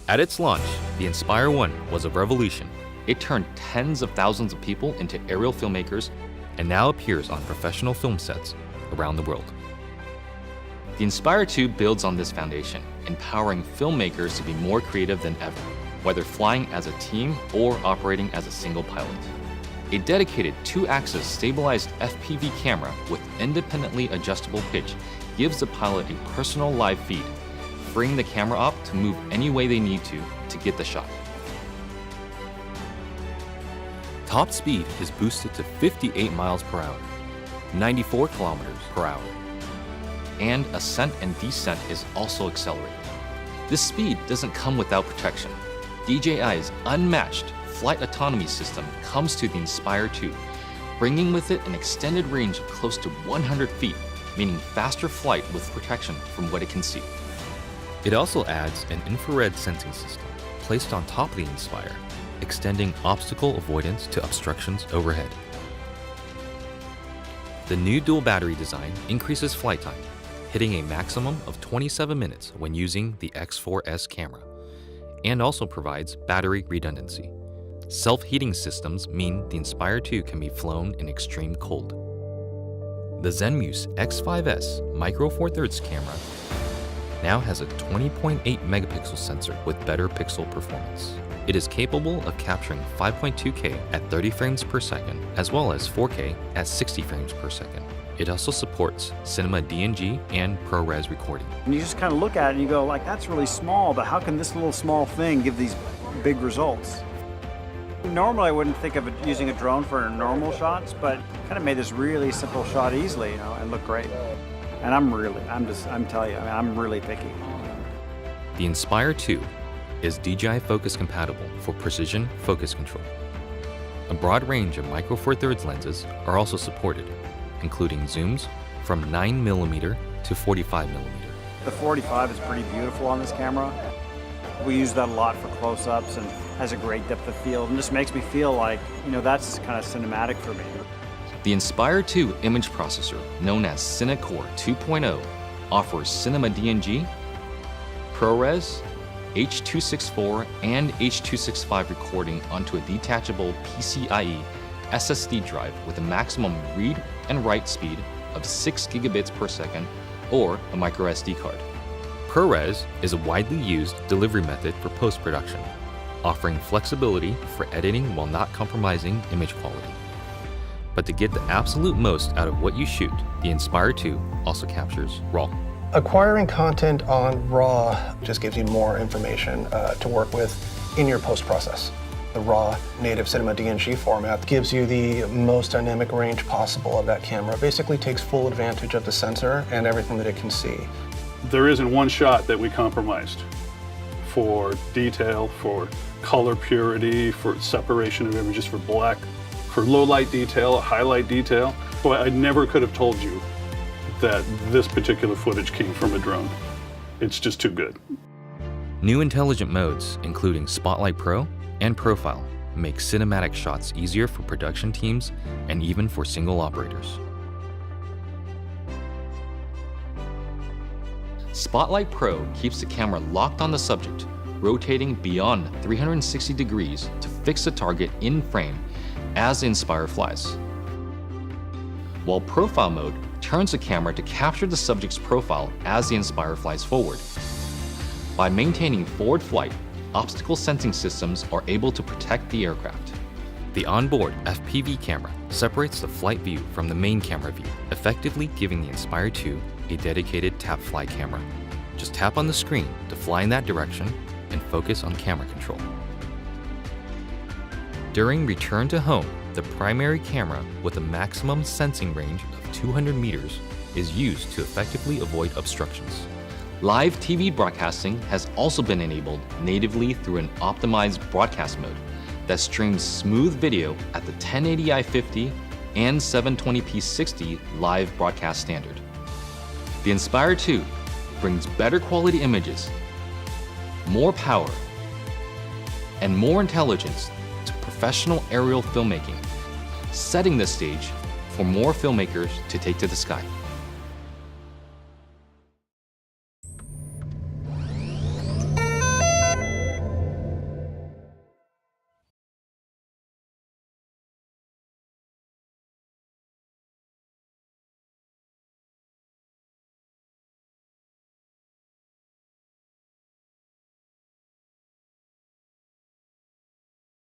At its launch, the Inspire 1 was a revolution. It turned tens of thousands of people into aerial filmmakers and now appears on professional film sets around the world. The Inspire 2 builds on this foundation, empowering filmmakers to be more creative than ever, whether flying as a team or operating as a single pilot. A dedicated 2-axis stabilized FPV camera with independently adjustable pitch gives the pilot a personal live feed, freeing the camera op to move any way they need to get the shot. Top speed is boosted to 58 miles per hour, 94 kilometers per hour, and ascent and descent is also accelerated. This speed doesn't come without protection. DJI's unmatched flight autonomy system comes to the Inspire 2, bringing with it an extended range of close to 100 feet, meaning faster flight with protection from what it can see. It also adds an infrared sensing system placed on top of the Inspire, extending obstacle avoidance to obstructions overhead. The new dual battery design increases flight time, hitting a maximum of 27 minutes when using the X4S camera, and also provides battery redundancy. Self-heating systems mean the Inspire 2 can be flown in extreme cold. The Zenmuse X5S Micro Four Thirds camera now has a 20.8 megapixel sensor with better pixel performance. It is capable of capturing 5.2K at 30 frames per second, as well as 4K at 60 frames per second. It also supports Cinema DNG and ProRes recording. And you just kind of look at it and you go, like, that's really small, but how can this little small thing give these big results? Normally I wouldn't think of using a drone for normal shots, but kind of made this really simple shot easily, and look great. And I'm telling you, I'm really picky. The Inspire 2 is DJI Focus compatible for precision focus control. A broad range of Micro Four Thirds lenses are also supported, including zooms from 9mm to 45mm. The 45 is pretty beautiful on this camera. We use that a lot for close-ups and has a great depth of field and just makes me feel like, that's kind of cinematic for me. The Inspire 2 image processor, known as CineCore 2.0, offers Cinema DNG, ProRes, H.264 and H.265 recording onto a detachable PCIe SSD drive with a maximum read and write speed of 6 gigabits per second or a micro SD card. ProRes is a widely used delivery method for post-production, offering flexibility for editing while not compromising image quality. But to get the absolute most out of what you shoot, the Inspire 2 also captures RAW. Acquiring content on RAW just gives you more information to work with in your post-process. The RAW native Cinema DNG format gives you the most dynamic range possible of that camera. Basically takes full advantage of the sensor and everything that it can see. There isn't one shot that we compromised for detail, for color purity, for separation of images, for black, for low light detail, highlight detail. Boy, I never could have told you that this particular footage came from a drone. It's just too good. New intelligent modes, including Spotlight Pro and Profile, make cinematic shots easier for production teams and even for single operators. Spotlight Pro keeps the camera locked on the subject, rotating beyond 360 degrees to fix the target in frame as the Inspire flies. While Profile mode turns the camera to capture the subject's profile as the Inspire flies forward. By maintaining forward flight, obstacle sensing systems are able to protect the aircraft. The onboard FPV camera separates the flight view from the main camera view, effectively giving the Inspire 2 a dedicated tap fly camera. Just tap on the screen to fly in that direction and focus on camera control. During return to home, the primary camera with a maximum sensing range of 200 meters is used to effectively avoid obstructions. Live TV broadcasting has also been enabled natively through an optimized broadcast mode that streams smooth video at the 1080i 50 and 720p 60 live broadcast standard. The Inspire 2 brings better quality images, more power, and more intelligence to professional aerial filmmaking, setting the stage for more filmmakers to take to the sky.